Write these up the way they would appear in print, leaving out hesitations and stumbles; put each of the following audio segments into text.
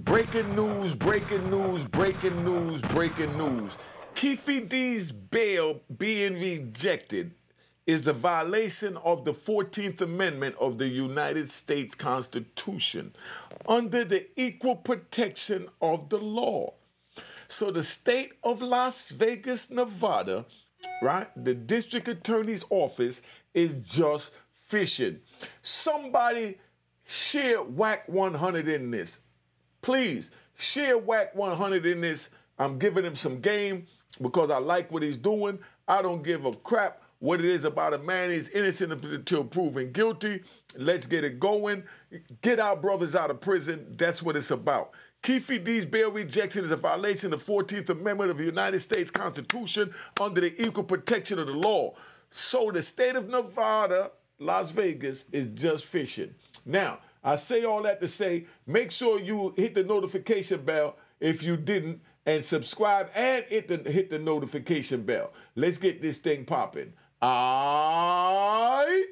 Breaking news, breaking news, breaking news, breaking news. Keefe D's bail being rejected is a violation of the 14th Amendment of the United States Constitution under the equal protection of the law. So the state of Las Vegas, Nevada, right, the district attorney's office is just fishing. Somebody share Wack 100 in this. Please, share Wack 100 in this. I'm giving him some game because I like what he's doing. I don't give a crap what it is about a man. He's innocent until proven guilty. Let's get it going. Get our brothers out of prison. That's what it's about. Keefe D's bail rejection is a violation of the 14th Amendment of the United States Constitution under the equal protection of the law. So the state of Nevada, Las Vegas, is just fishing. Now, I say all that to say, make sure you hit the notification bell if you didn't, and subscribe and hit the notification bell. Let's get this thing popping. All right.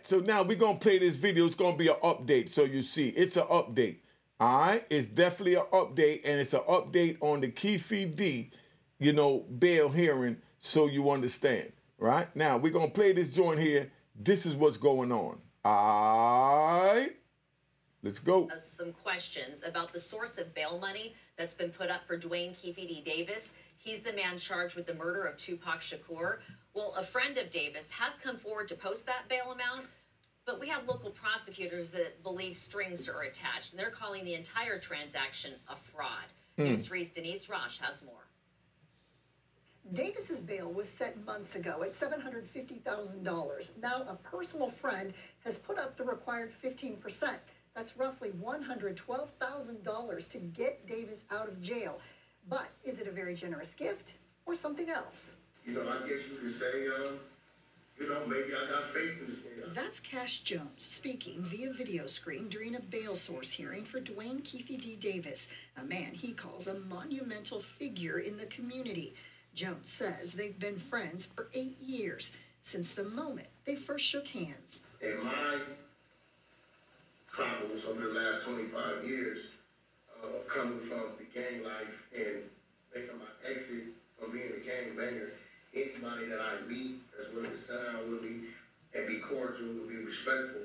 So now we're going to play this video. It's going to be an update. So you see, it's an update. All right? It's definitely an update, and it's an update on the Keefe D, bail hearing, so you understand. Right? Now, we're going to play this joint here. This is what's going on. All right? Let's go. Some questions about the source of bail money that's been put up for Dwayne Keefe D. Davis. He's the man charged with the murder of Tupac Shakur. Well, a friend of Davis has come forward to post that bail amount, but we have local prosecutors that believe strings are attached, and they're calling the entire transaction a fraud. News 3's Denise Rosh has more. Davis's bail was set months ago at $750,000. Now a personal friend has put up the required 15%. That's roughly $112,000 to get Davis out of jail. But is it a very generous gift or something else? I guess you could say, maybe I got faith in this thing. That's Cash Jones speaking via video screen during a bail source hearing for Dwayne Keefe D. Davis, a man he calls a monumental figure in the community. Jones says they've been friends for 8 years, since the moment they first shook hands. In my travels over the last 25 years, coming from the gang life and making my exit from being a gang banger, anybody that I meet that's willing to sit down with me and be cordial and be respectful,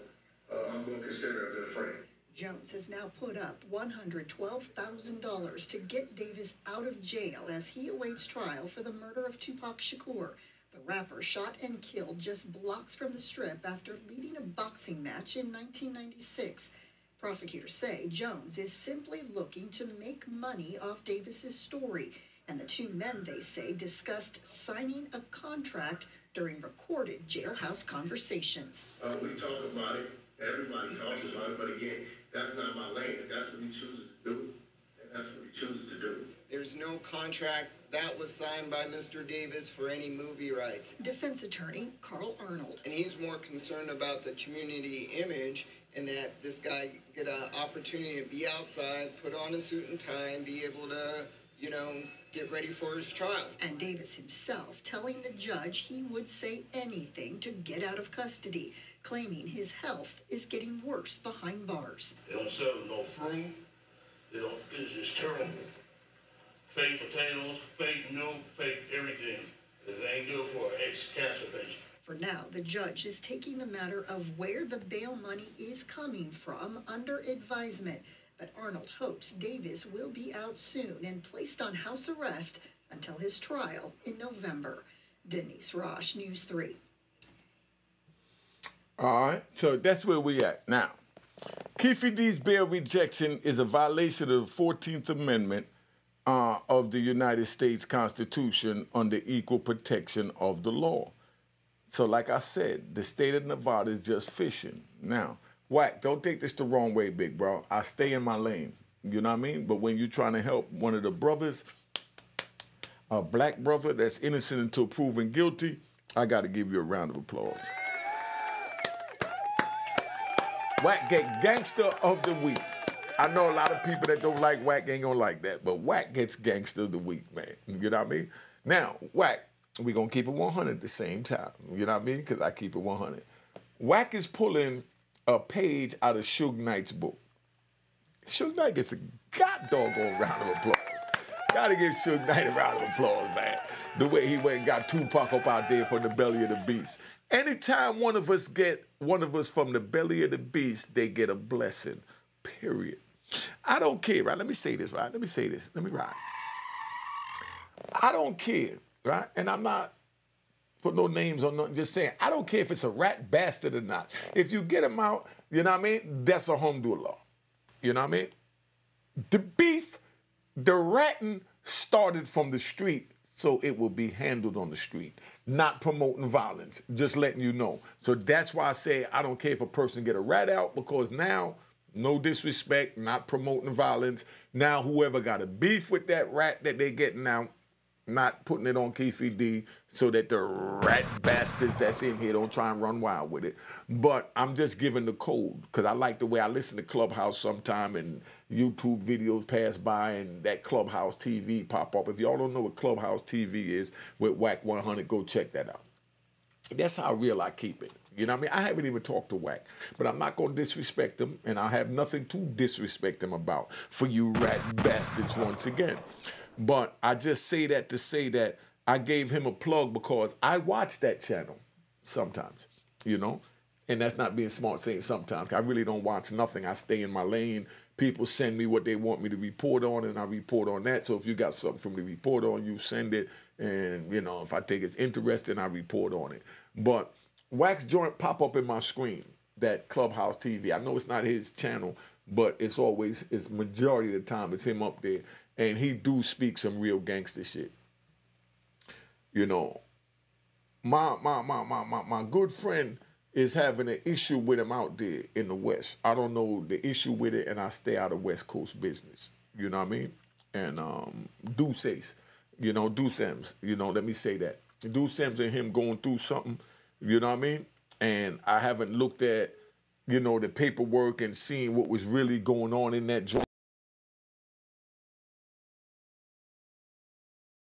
I'm going to consider a good friend. Jones has now put up $112,000 to get Davis out of jail as he awaits trial for the murder of Tupac Shakur. The rapper shot and killed just blocks from the Strip after leaving a boxing match in 1996. Prosecutors say Jones is simply looking to make money off Davis's story, and the two men, they say, discussed signing a contract during recorded jailhouse conversations. We talk about it. Everybody talks about it. But again, that's not my lane. If that's what he chooses to do, then that's what he chooses to do. There's no contract that was signed by Mr. Davis for any movie rights. Defense attorney Carl Arnold. And he's more concerned about the community image and that this guy get an opportunity to be outside, put on a suit and tie, and be able to, get ready for his trial. And Davis himself telling the judge he would say anything to get out of custody, claiming his health is getting worse behind bars. They don't sell no fruit. They don't, it's just terrible. Fake potatoes, fake milk, fake everything. It ain't good for an ex-cancer patient. For now, the judge is taking the matter of where the bail money is coming from under advisement. But Arnold hopes Davis will be out soon and placed on house arrest until his trial in November. Denise Rosh, News 3. All right, so that's where we at. Now, Keefe D's bail rejection is a violation of the 14th Amendment of the United States Constitution under equal protection of the law. So like I said, the state of Nevada is just fishing. Now, Wack, don't take this the wrong way, big bro. I stay in my lane. You know what I mean? But when you're trying to help one of the brothers, a black brother that's innocent until proven guilty, I got to give you a round of applause. Wack get Gangster of the Week. I know a lot of people that don't like Wack ain't gonna like that, but Wack gets Gangster of the Week, man. You know what I mean? Now, Wack, we gonna keep it 100 at the same time. You know what I mean? Because I keep it 100. Wack is pulling a page out of Suge Knight's book. Suge Knight gets a god doggone round of applause. Gotta give Suge Knight a round of applause, man. The way he went and got Tupac up out there from the belly of the beast. Anytime one of us from the belly of the beast, they get a blessing, period. I don't care, right? Let me say this, right? Let me ride. I don't care, right? And I'm not putting no names on nothing, just saying, I don't care if it's a rat bastard or not. If you get him out, you know what I mean? That's alhamdulillah. You know what I mean? The beef, the ratting started from the street, so it will be handled on the street. Not promoting violence, just letting you know. So that's why I say I don't care if a person get a rat out, because now, no disrespect, not promoting violence. Now whoever got a beef with that rat that they getting out, not putting it on Keefe D so that the rat bastards that's in here don't try and run wild with it. But I'm just giving the code because I like the way I listen to Clubhouse sometime and YouTube videos pass by and that Clubhouse TV pop up. If y'all don't know what Clubhouse TV is with Wack 100, go check that out. That's how real I keep it. You know what I mean? I haven't even talked to Wack, but I'm not going to disrespect him, and I have nothing to disrespect him about for you rat bastards once again. But I just say that to say that I gave him a plug because I watch that channel sometimes, you know? And that's not being smart saying sometimes. I really don't watch nothing. I stay in my lane. People send me what they want me to report on, and I report on that. So if you got something for me to report on, you send it. And, you know, if I think it's interesting, I report on it. But Wack's joint pop up in my screen, that Clubhouse TV. I know it's not his channel, but it's majority of the time it's him up there. And he do speak some real gangster shit. You know, my good friend is having an issue with him out there in the West. I don't know the issue with it, and I stay out of West Coast business. You know what I mean? And Deuces, you know, Deucems, you know, let me say that. Deucems and him going through something, you know what I mean? And I haven't looked at, you know, the paperwork and seen what was really going on in that joint.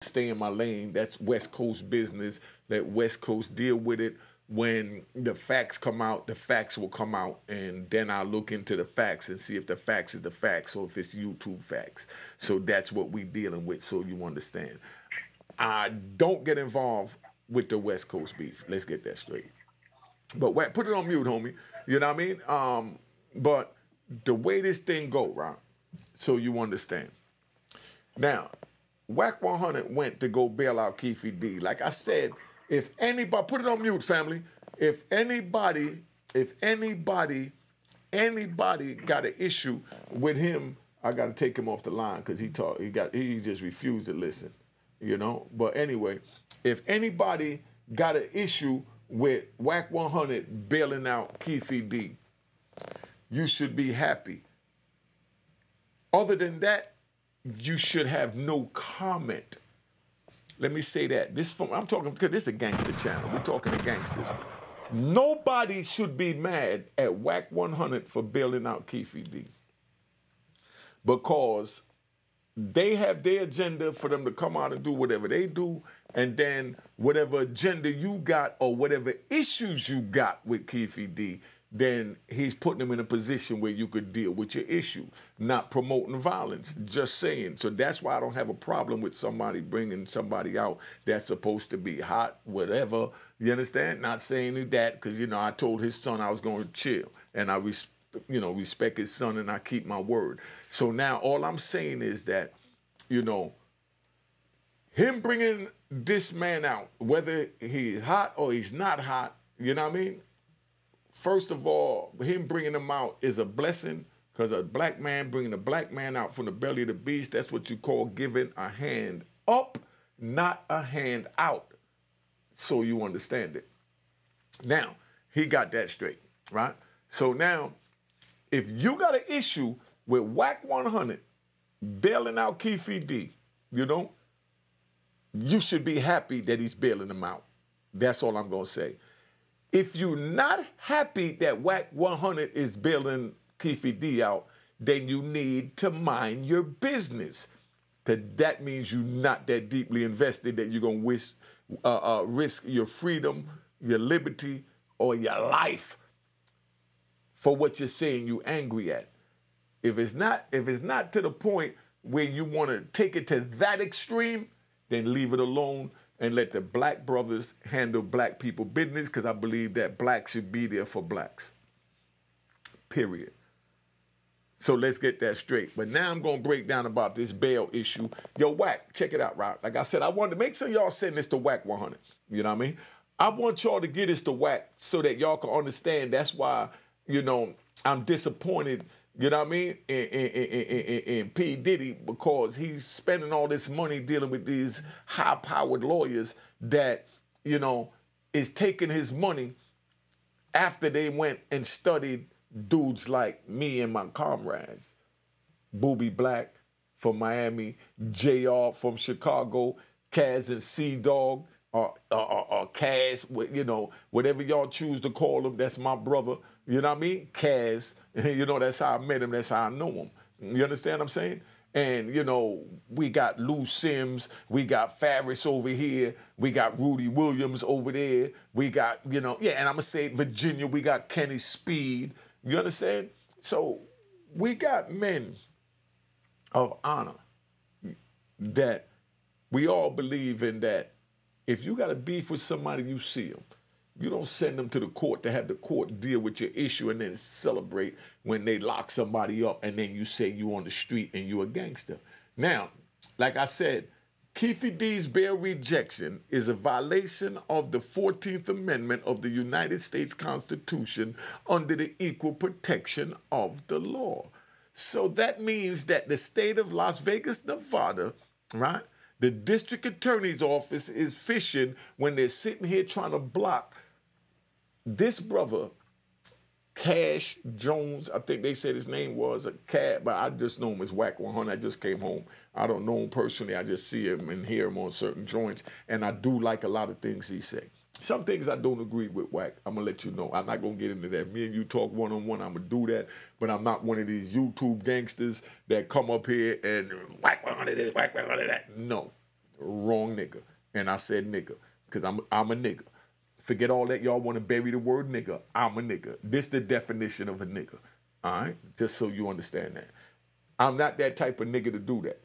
Stay in my lane. That's West Coast business. Let West Coast deal with it. When the facts come out, the facts will come out, and then I'll look into the facts and see if the facts is the facts or if it's YouTube facts. So that's what we dealing with, so you understand. I don't get involved with the West Coast beef. Let's get that straight. But wait, put it on mute, homie. You know what I mean? But the way this thing go, right? So you understand. Now, Wack 100 went to go bail out Keefe D. Like I said, if anybody, put it on mute, family. If anybody got an issue with him, I got to take him off the line because he just refused to listen, you know. But anyway, if anybody got an issue with Wack 100 bailing out Keefe D, you should be happy. Other than that, you should have no comment. Let me say that. I'm talking because this is a gangster channel. We're talking to gangsters. Nobody should be mad at Wack 100 for bailing out Keefe D. Because they have their agenda for them to come out and do whatever they do, and then whatever agenda you got or whatever issues you got with Keefe D, then he's putting them in a position where you could deal with your issue, not promoting violence, just saying. So that's why I don't have a problem with somebody bringing somebody out that's supposed to be hot, whatever. You understand? Not saying that because, you know, I told his son I was going to chill, and I respect his son, and I keep my word. So now all I'm saying is that, you know, him bringing this man out, whether he's hot or he's not hot, you know what I mean? First of all, him bringing him out is a blessing because a black man bringing a black man out from the belly of the beast, that's what you call giving a hand up, not a hand out. So you understand it. Now, he got that straight, right? So now, if you got an issue with Wack 100 bailing out Keefe D, you know, you should be happy that he's bailing him out. That's all I'm going to say. If you're not happy that Wack 100 is bailing Keefe D out, then you need to mind your business. Because that means you're not that deeply invested that you're going to risk your freedom, your liberty, or your life for what you're saying you're angry at. If it's not to the point where you want to take it to that extreme, then leave it alone and let the black brothers handle black people business, because I believe that blacks should be there for blacks. Period. So let's get that straight. But now I'm going to break down about this bail issue. Yo, Wack, check it out, right? Like I said, I wanted to make sure y'all send this to Wack 100. You know what I mean? I want y'all to get this to Wack so that y'all can understand. That's why, you know, I'm disappointed, you know what I mean, in P. Diddy, because he's spending all this money dealing with these high-powered lawyers that, you know, is taking his money after they went and studied dudes like me and my comrades. Booby Black from Miami, JR from Chicago, Kaz and C-Dog, or Kaz, you know, whatever y'all choose to call him, that's my brother. You know what I mean? Kaz, you know, that's how I met him, that's how I know him. You understand what I'm saying? And, you know, we got Lou Sims, we got Farris over here, we got Rudy Williams over there, we got, you know, yeah, and I'm going to say Virginia, we got Kenny Speed. You understand? So we got men of honor that we all believe in, that if you got a beef with somebody, you see them. You don't send them to the court to have the court deal with your issue and then celebrate when they lock somebody up and then you say you on the street and you a gangster. Now, like I said, Keefe D's bail rejection is a violation of the 14th Amendment of the United States Constitution under the equal protection of the law. So that means that the state of Las Vegas, Nevada, right, the district attorney's office is fishing when they're sitting here trying to block this brother, Cash Jones, I think they said his name was a cat, but I just know him as Wack 100. I just came home. I don't know him personally. I just see him and hear him on certain joints, and I do like a lot of things he say. Some things I don't agree with Wack. I'm going to let you know. I'm not going to get into that. Me and you talk one-on-one. I'm going to do that, but I'm not one of these YouTube gangsters that come up here and Wack 100 this, Wack 100 that. No. Wrong nigga. And I said nigga because I'm a nigga. Forget all that y'all want to bury the word nigga. I'm a nigga. This the definition of a nigga. All right? Just so you understand that. I'm not that type of nigga to do that.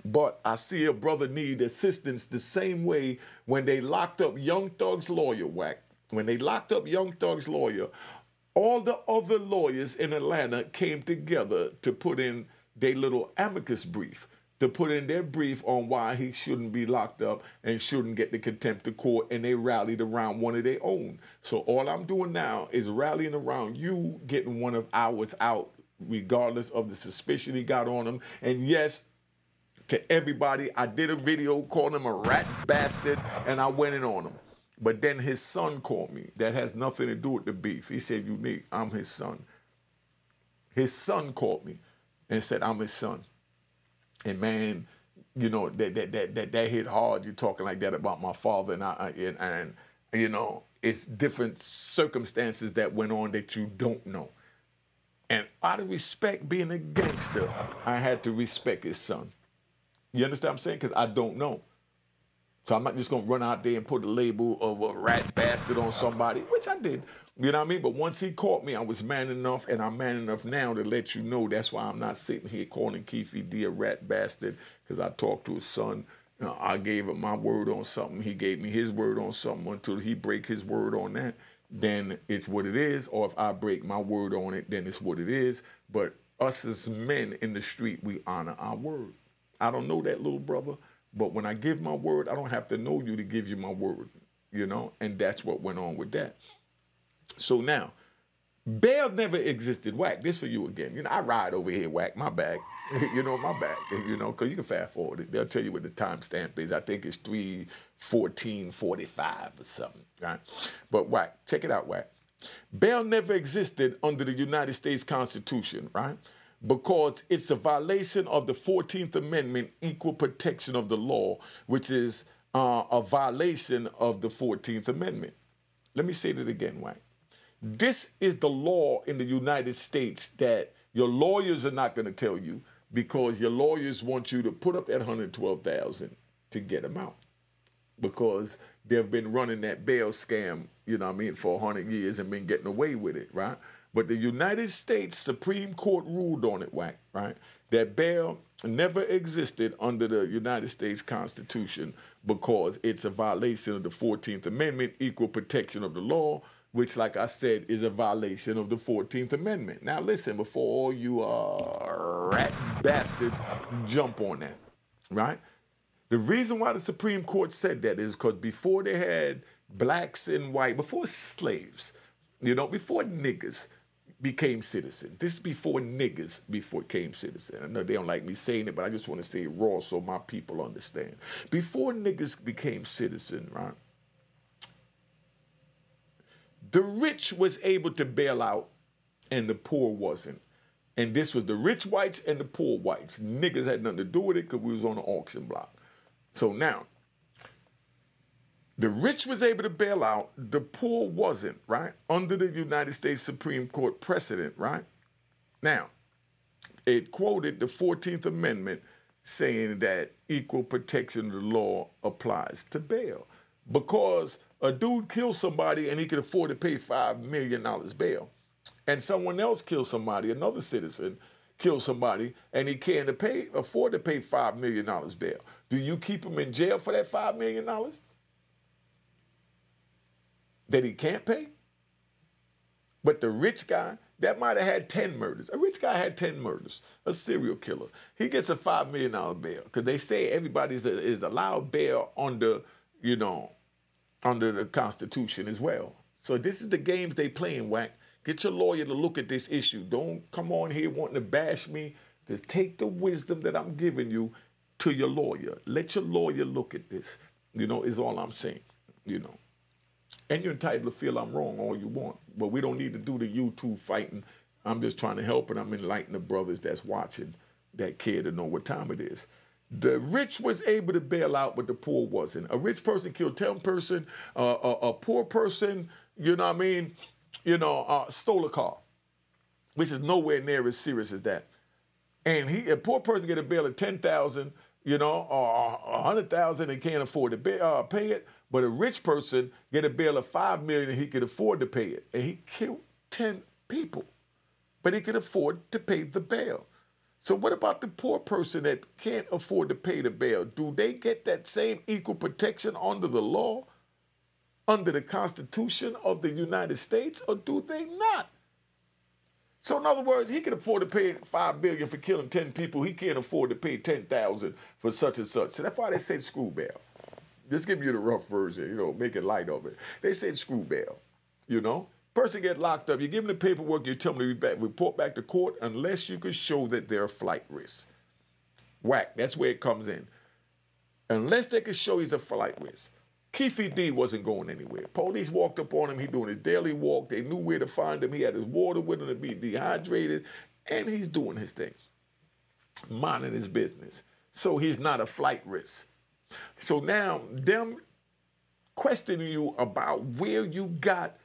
But I see a brother need assistance the same way when they locked up Young Thug's lawyer, Wack. When they locked up Young Thug's lawyer, all the other lawyers in Atlanta came together to put in their little amicus brief, to put in their brief on why he shouldn't be locked up and shouldn't get the contempt of court, and they rallied around one of their own. So all I'm doing now is rallying around you getting one of ours out, regardless of the suspicion he got on him. And yes, to everybody, I did a video calling him a rat bastard, and I went in on him. But then his son called me. That has nothing to do with the beef. He said, Unique, I'm his son. His son called me and said, I'm his son. And man, you know, that hit hard. You're talking like that about my father, and you know, it's different circumstances that went on that you don't know. And out of respect, being a gangster, I had to respect his son. You understand what I'm saying? Because I don't know. So I'm not just going to run out there and put a label of a rat bastard on somebody, which I did. You know what I mean? But once he caught me, I was man enough, and I'm man enough now to let you know. That's why I'm not sitting here calling Keefe D a rat bastard, because I talked to his son. You know, I gave him my word on something. He gave me his word on something. Until he break his word on that, then it's what it is. Or if I break my word on it, then it's what it is. But us as men in the street, we honor our word. I don't know that little brother, but when I give my word, I don't have to know you to give you my word, you know? And that's what went on with that. So now, bail never existed. Wack, this for you again. You know, I ride over here, Wack, my bag. You know, my bag, you know, because you can fast forward it. They'll tell you what the timestamp is. I think it's 3/14/45 or something, right? But Wack, check it out, Wack. Bail never existed under the United States Constitution, right? because it's a violation of the 14th Amendment, equal protection of the law, which is a violation of the 14th Amendment. Let me say that again, Wack. This is the law in the United States that your lawyers are not going to tell you, because your lawyers want you to put up that $112,000 to get them out, because they've been running that bail scam, you know what I mean, for 100 years and been getting away with it, right? But the United States Supreme Court ruled on it, Wack, right? That bail never existed under the United States Constitution because it's a violation of the 14th Amendment, equal protection of the law, which, like I said, is a violation of the 14th Amendment. Now, listen, before all you rat bastards jump on that, right? The reason why the Supreme Court said that is because before they had blacks and white, before slaves, you know, before niggers became citizens. This is before niggers became citizens. I know they don't like me saying it, but I just want to say it raw so my people understand. Before niggers became citizens, right? The rich was able to bail out and the poor wasn't. And this was the rich whites and the poor whites. Niggers had nothing to do with it because we was on the auction block. So now, the rich was able to bail out, the poor wasn't, right? Under the United States Supreme Court precedent, right? Now, it quoted the 14th Amendment saying that equal protection of the law applies to bail. Because a dude killed somebody and he could afford to pay $5 million bail, and someone else killed somebody, another citizen killed somebody, and he can't afford to pay $5 million bail. Do you keep him in jail for that $5 million that he can't pay? But the rich guy, that might have had 10 murders. A rich guy had 10 murders, a serial killer. He gets a $5 million bail because they say everybody is allowed bail under, you know, under the Constitution as well. So this is the games they playing, Wack. Get your lawyer to look at this issue. Don't come on here wanting to bash me. Just take the wisdom that I'm giving you to your lawyer. Let your lawyer look at this, you know, is all I'm saying, you know. And you're entitled to feel I'm wrong all you want, but we don't need to do the YouTube fighting. I'm just trying to help and I'm enlightening the brothers that's watching that care to know what time it is. The rich was able to bail out, but the poor wasn't. A rich person killed 10 person, a poor person, you know what I mean, you know, stole a car, which is nowhere near as serious as that. And a poor person get a bail of $10,000, you know, or $100,000 and can't afford to pay it. But a rich person get a bail of $5 million and he could afford to pay it. And he killed 10 people, but he could afford to pay the bail. So what about the poor person that can't afford to pay the bail? Do they get that same equal protection under the law, under the Constitution of the United States, or do they not? So in other words, he can afford to pay $5 billion for killing 10 people. He can't afford to pay $10,000 for such and such. So that's why they say screw bail. Just give you the rough version, you know, make it light of it. They said screw bail, you know. Person get locked up, you give them the paperwork, you tell them to report back to court unless you can show that they're a flight risk. Wack, that's where it comes in. Unless they can show he's a flight risk. Keefe D wasn't going anywhere. Police walked up on him, he doing his daily walk, they knew where to find him, he had his water with him to be dehydrated, and he's doing his thing, minding his business. So he's not a flight risk. So now, them questioning you about where you got,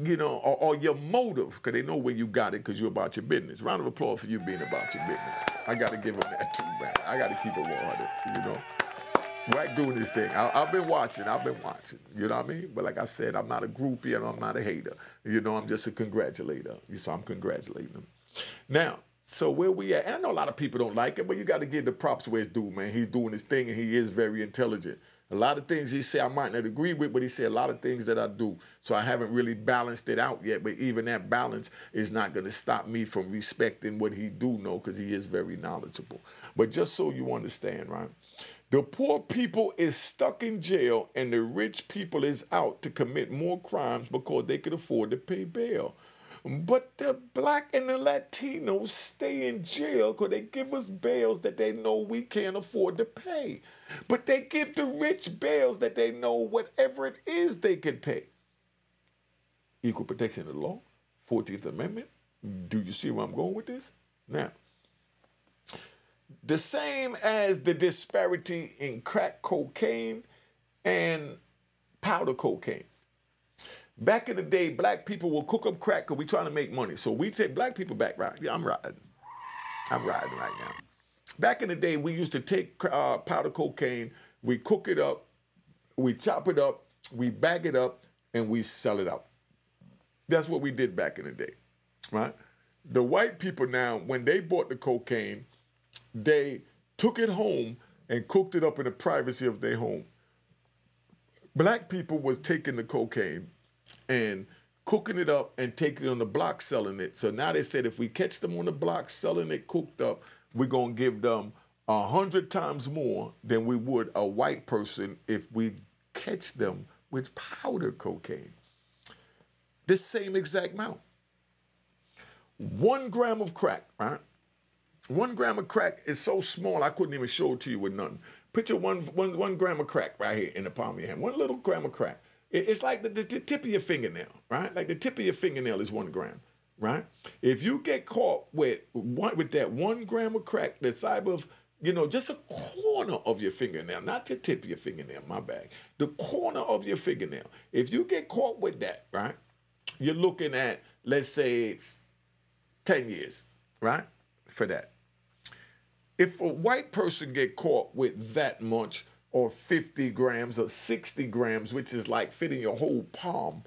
you know, or your motive, because they know where you got it because you're about your business. Round of applause for you being about your business. I got to give them that too, man. I got to keep it 100, you know. Wack doing this thing. I've been watching, you know what I mean? But like I said, I'm not a groupie and I'm not a hater. You know, I'm just a congratulator. So I'm congratulating them. Now, so where we at? And I know a lot of people don't like it, but you got to give the props where it's due, man. He's doing his thing, and he is very intelligent. A lot of things he say I might not agree with, but he said a lot of things that I do. So I haven't really balanced it out yet, but even that balance is not going to stop me from respecting what he do know, because he is very knowledgeable. But just so you understand, right? The poor people is stuck in jail, and the rich people is out to commit more crimes because they could afford to pay bail. But the black and the Latinos stay in jail because they give us bails that they know we can't afford to pay. But they give the rich bails that they know whatever it is they can pay. Equal protection of the law, 14th Amendment. Do you see where I'm going with this? Now, the same as the disparity in crack cocaine and powder cocaine. Back in the day, black people will cook up crack because we're trying to make money. So we take black people back, right? Yeah, I'm riding. I'm riding right now. Back in the day, we used to take powder cocaine, we cook it up, we chop it up, we bag it up, and we sell it out. That's what we did back in the day, right? The white people now, when they bought the cocaine, they took it home and cooked it up in the privacy of their home. Black people was taking the cocaine and cooking it up and taking it on the block selling it. So now they said if we catch them on the block selling it cooked up, we're going to give them 100 times more than we would a white person if we catch them with powder cocaine. The same exact amount. 1 gram of crack, right? 1 gram of crack is so small I couldn't even show it to you with nothing. Picture one gram of crack right here in the palm of your hand. 1 little gram of crack. It's like the tip of your fingernail, right? Like the tip of your fingernail is 1 gram, right? If you get caught with that 1 gram of crack, the size of, you know, just a corner of your fingernail, not the tip of your fingernail, my bad, the corner of your fingernail. If you get caught with that, right, you're looking at, let's say, 10 years, right, for that. If a white person get caught with that much, or 50 grams or 60 grams, which is like fitting your whole palm,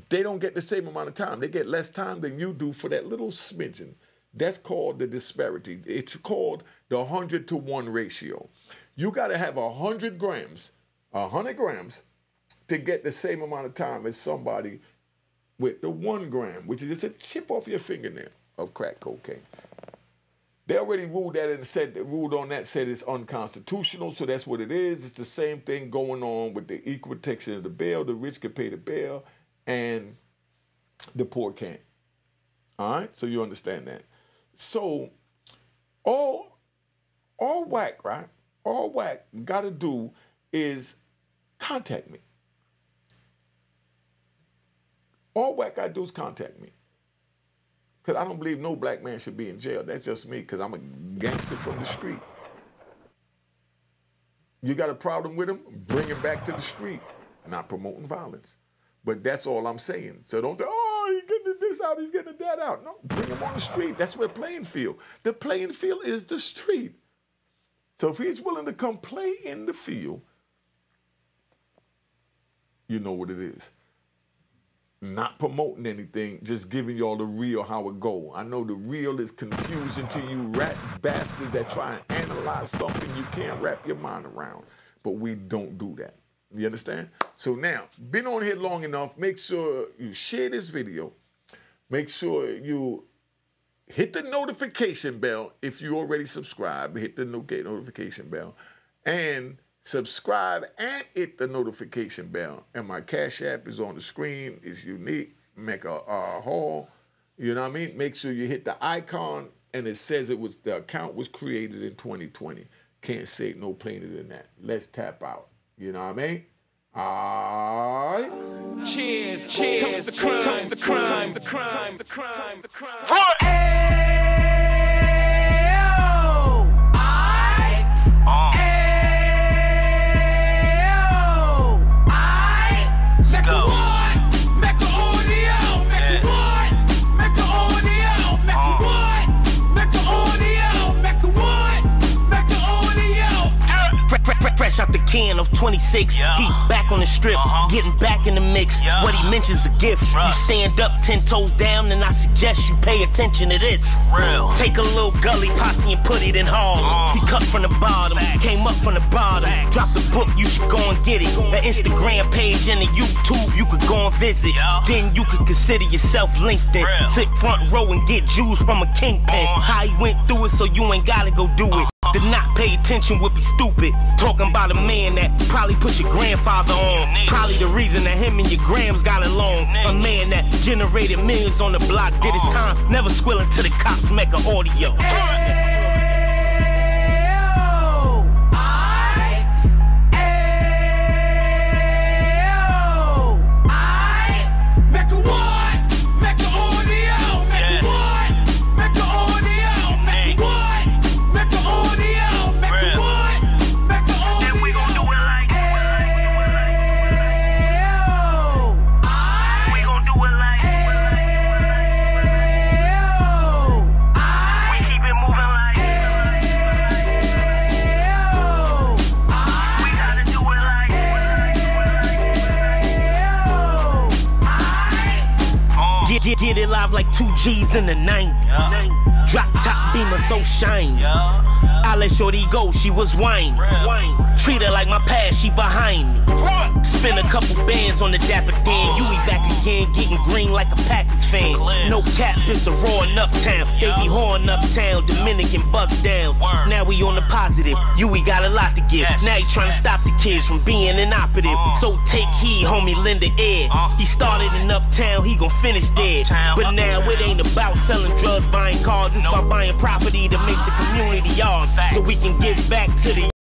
they don't get the same amount of time. They get less time than you do for that little smidgen. That's called the disparity. It's called the 100-to-1 ratio. You got to have 100 grams to get the same amount of time as somebody with the 1 gram, which is just a chip off your fingernail of crack cocaine. They already ruled that and said it's unconstitutional, so that's what it is. It's the same thing going on with the equal protection of the bail. The rich can pay the bail, and the poor can't. All right? So you understand that. So all Wack, right? All Wack got to do is contact me. All Wack got to do is contact me. Because I don't believe no black man should be in jail. That's just me, because I'm a gangster from the street. You got a problem with him? Bring him back to the street. Not promoting violence. But that's all I'm saying. So don't say, oh, he's getting this out, he's getting that out. No, bring him on the street. That's where playing field. The playing field is the street. So if he's willing to come play in the field, you know what it is. Not promoting anything, just giving y'all the real how it go. I know the real is confusing to you rat bastards that try and analyze something you can't wrap your mind around. But we don't do that. You understand? So now, been on here long enough, make sure you share this video. Make sure you hit the notification bell if you already subscribed. Hit the notification bell. And subscribe and hit the notification bell. And my Cash App is on the screen. It's unique. Mecca Hall. You know what I mean? Make sure you hit the icon and it says the account was created in 2020. Can't say it no plainer than that. Let's tap out. You know what I mean? All right. Cheers. Cheers. Toast the crime. Toast the crime. The crime. The crime. The crime. What? Fresh out the can of 26, yeah. He back on the strip, getting back in the mix. Yeah. What he mentions a gift. Rush. You stand up 10 toes down, and I suggest you pay attention to this. Real. Take a little gully posse and put it in Harlem. He cut from the bottom, came up from the bottom. Drop the book, you should go and get it. The Instagram page and the YouTube, you could go and visit. Yeah. Then you could consider yourself LinkedIn. Real. Sit front row and get Jews from a kingpin. How he went through it, so you ain't gotta go do it. To not pay attention would be stupid. Talking about a man that probably put your grandfather on. Probably the reason that him and your grams got along. A man that generated millions on the block, did his time, never squilling to the cops, Mecca audio. 2 G's in the 90s. Drop top Beamer so shiny. I let shorty go, she was whining. Treat her like my past, she behind me. Spend a couple bands on the Dapper Dan. You be back again, getting green like a Packers fan. No cap, it's a roaring uptown. They be horn uptown, Dominican bust downs. Now we on the positive, we got a lot to give. Now he trying to stop the kids from being inoperative. So take heed, homie, lend a ear. He started in uptown, he gon' finish dead. But now it ain't about selling drugs, buying cars. It's about buying property to make the community ours, so we can give back to the